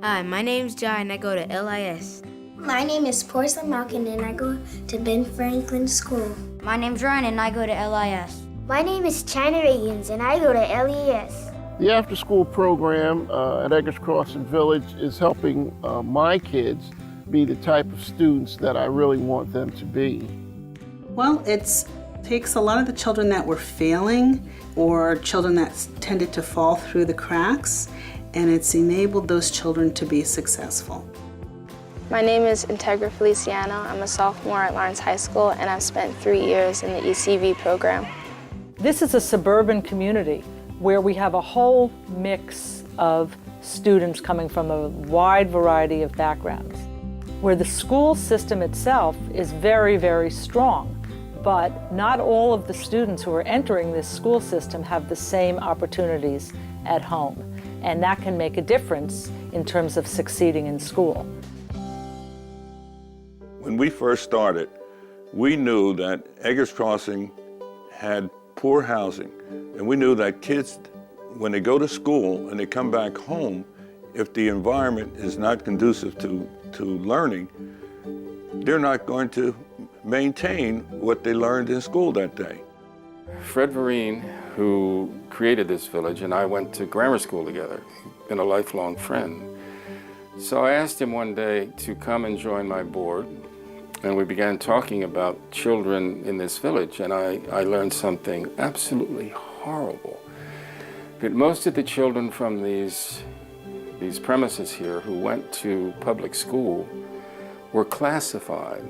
Hi, my name's Jai and I go to LIS. My name is Porcelain Malkin and I go to Ben Franklin School. My name's Ryan and I go to LIS. My name is China Reagans and I go to LES. The after-school program at Eggers Crossing Village is helping my kids be the type of students that I really want them to be. Well, it takes a lot of the children that were failing or children that tended to fall through the cracks, and it's enabled those children to be successful. My name is Integra Feliciano. I'm a sophomore at Lawrence High School, and I've spent 3 years in the ECV program. This is a suburban community where we have a whole mix of students coming from a wide variety of backgrounds, where the school system itself is very, very strong, but not all of the students who are entering this school system have the same opportunities at home, and that can make a difference in terms of succeeding in school. When we first started, we knew that Eggers Crossing had poor housing, and we knew that kids, when they go to school and they come back home, if the environment is not conducive to learning, they're not going to maintain what they learned in school that day. Fred Vereen, who created this village, and I went to grammar school together, been a lifelong friend. So I asked him one day to come and join my board, and we began talking about children in this village, and I learned something absolutely horrible. That most of the children from these premises here who went to public school were classified,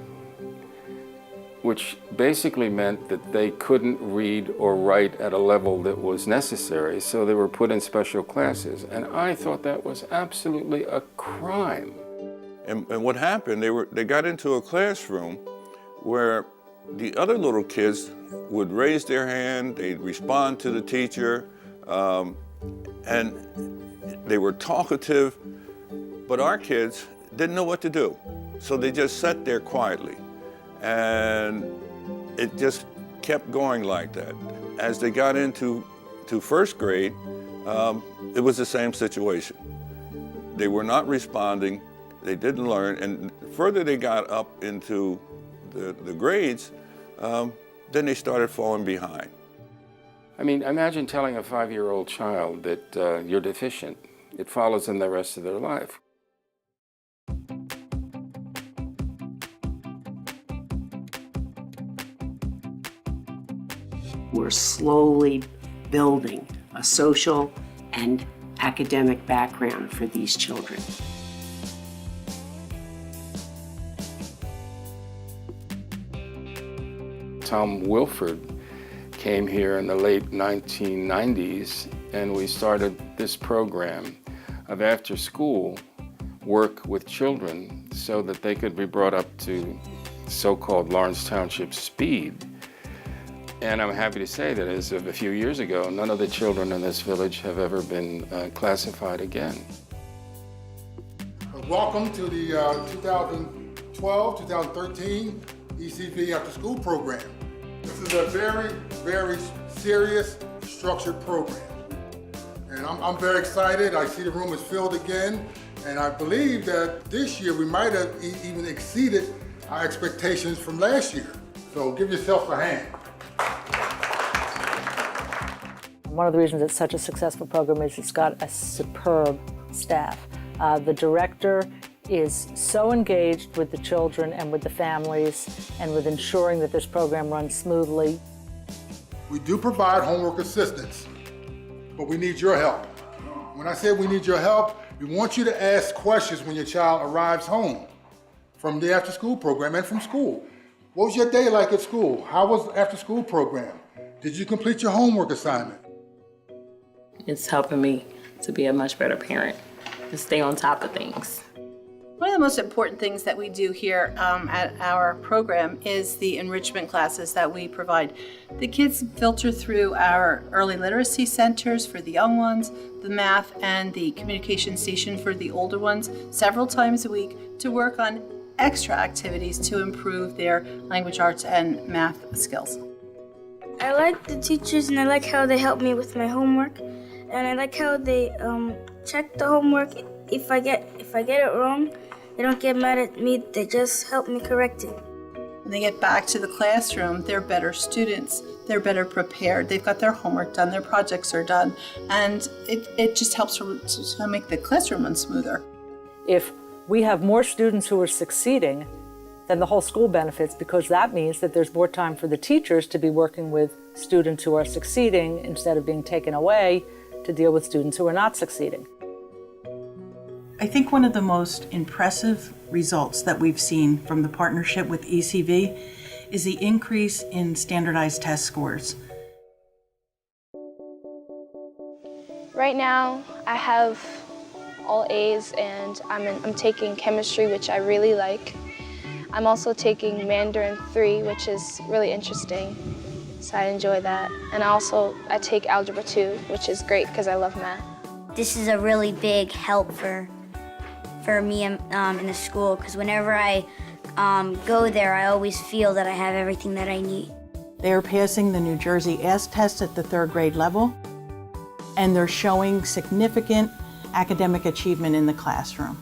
which basically meant that they couldn't read or write at a level that was necessary, so they were put in special classes. And I thought that was absolutely a crime. And what happened, they got into a classroom where the other little kids would raise their hand, they'd respond to the teacher, and they were talkative, but our kids didn't know what to do. So they just sat there quietly. And it just kept going like that. As they got into first grade, it was the same situation. They were not responding, they didn't learn, and the further they got up into the grades, then they started falling behind. I mean, imagine telling a 5-year-old child that you're deficient. It follows them the rest of their life. We're slowly building a social and academic background for these children. Tom Wilford came here in the late 1990s, and we started this program of after-school work with children so that they could be brought up to so-called Lawrence Township speed. And I'm happy to say that as of a few years ago, none of the children in this village have ever been classified again. Welcome to the 2012-2013 ECV After School Program. This is a very, very serious, structured program. And I'm very excited. I see the room is filled again. And I believe that this year we might have even exceeded our expectations from last year. So give yourself a hand. One of the reasons it's such a successful program is it's got a superb staff. The director is so engaged with the children and with the families and with ensuring that this program runs smoothly. We do provide homework assistance, but we need your help. When I say we need your help, we want you to ask questions when your child arrives home from the after-school program and from school. What was your day like at school? How was the after-school program? Did you complete your homework assignment? It's helping me to be a much better parent and stay on top of things. One of the most important things that we do here at our program is the enrichment classes that we provide. The kids filter through our early literacy centers for the young ones, the math and the communication station for the older ones several times a week to work on extra activities to improve their language arts and math skills. I like the teachers and I like how they help me with my homework. And I like how they check the homework if I get it wrong, they don't get mad at me. They just help me correct it. When they get back to the classroom, they're better students. They're better prepared. They've got their homework done. Their projects are done. And it just helps to make the classroom run smoother. If we have more students who are succeeding, then the whole school benefits, because that means that there's more time for the teachers to be working with students who are succeeding instead of being taken away to deal with students who are not succeeding. I think one of the most impressive results that we've seen from the partnership with ECV is the increase in standardized test scores. Right now, I have all A's, and I'm taking chemistry, which I really like. I'm also taking Mandarin 3, which is really interesting, so I enjoy that. And I take Algebra 2, which is great because I love math. This is a really big help for me in the school, because whenever I go there, I always feel that I have everything that I need. They are passing the New Jersey S test at the 3rd grade level, and they're showing significant academic achievement in the classroom.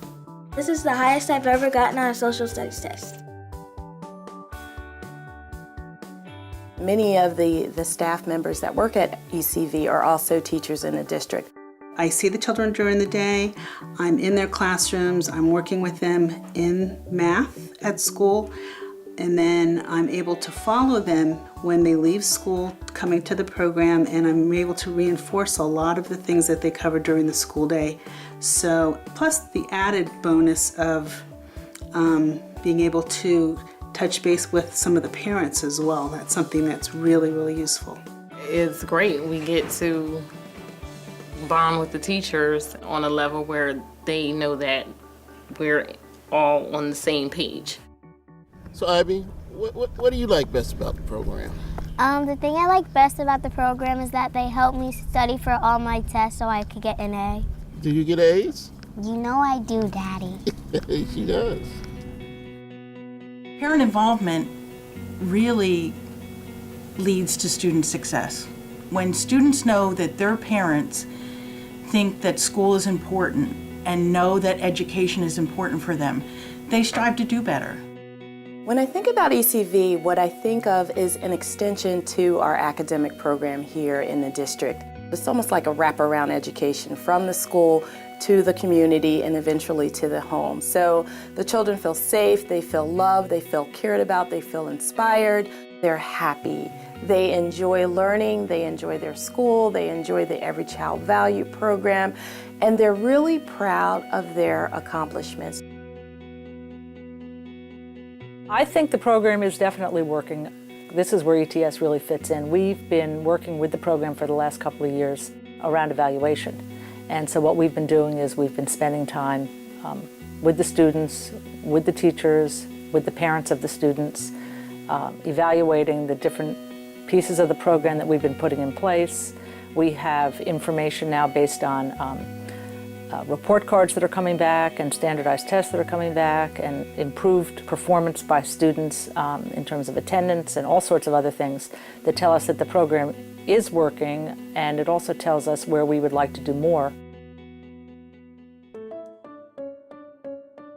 This is the highest I've ever gotten on a social studies test. Many of the staff members that work at ECV are also teachers in the district. I see the children during the day. I'm in their classrooms. I'm working with them in math at school. And then I'm able to follow them when they leave school, coming to the program, and I'm able to reinforce a lot of the things that they cover during the school day. So, plus the added bonus of being able to touch base with some of the parents as well. That's something that's really, really useful. It's great. We get to bond with the teachers on a level where they know that we're all on the same page. So Ivy, what do you like best about the program? The thing I like best about the program is that they help me study for all my tests so I could get an A. Do you get A's? You know I do, Daddy. She does. Parent involvement really leads to student success. When students know that their parents think that school is important and know that education is important for them, they strive to do better. When I think about ECV, what I think of is an extension to our academic program here in the district. It's almost like a wraparound education from the school to the community and eventually to the home. So the children feel safe, they feel loved, they feel cared about, they feel inspired, they're happy. They enjoy learning, they enjoy their school, they enjoy the Every Child Value program, and they're really proud of their accomplishments. I think the program is definitely working. This is where ETS really fits in. We've been working with the program for the last couple of years around evaluation. And so what we've been doing is we've been spending time with the students, with the teachers, with the parents of the students, evaluating the different pieces of the program that we've been putting in place. We have information now based on report cards that are coming back and standardized tests that are coming back and improved performance by students in terms of attendance and all sorts of other things that tell us that the program is working, and it also tells us where we would like to do more.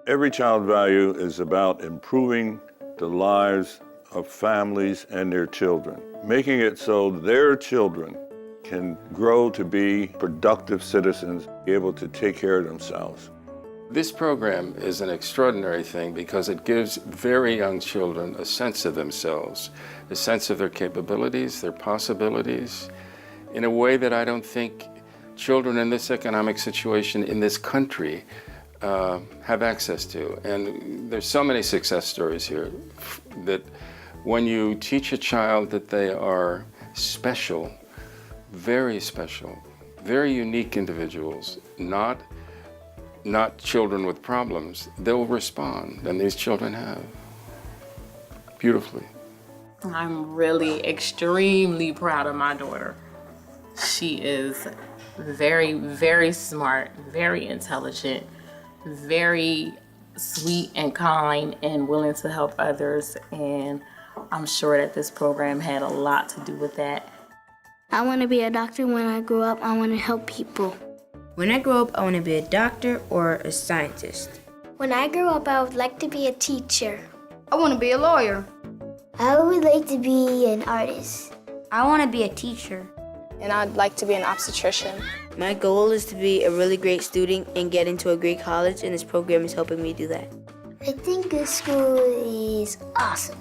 Every Child Value is about improving the lives of families and their children, making it so their children can grow to be productive citizens, able to take care of themselves. This program is an extraordinary thing because it gives very young children a sense of themselves, a sense of their capabilities, their possibilities, in a way that I don't think children in this economic situation in this country have access to. And there's so many success stories here that when you teach a child that they are special, very unique individuals, not children with problems, they'll respond, and these children have, beautifully. I'm really extremely proud of my daughter. She is very, very smart, very intelligent, very sweet and kind and willing to help others, and I'm sure that this program had a lot to do with that. I want to be a doctor when I grow up. I want to help people. When I grow up, I want to be a doctor or a scientist. When I grow up, I would like to be a teacher. I want to be a lawyer. I would like to be an artist. I want to be a teacher. And I'd like to be an obstetrician. My goal is to be a really great student and get into a great college, and this program is helping me do that. I think this school is awesome.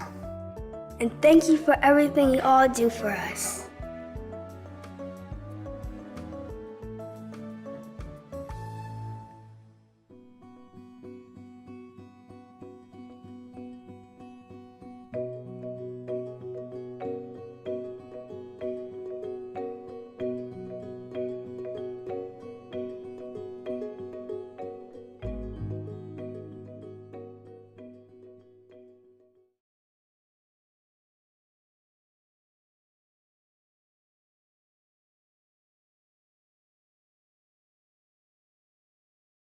And thank you for everything you all do for us.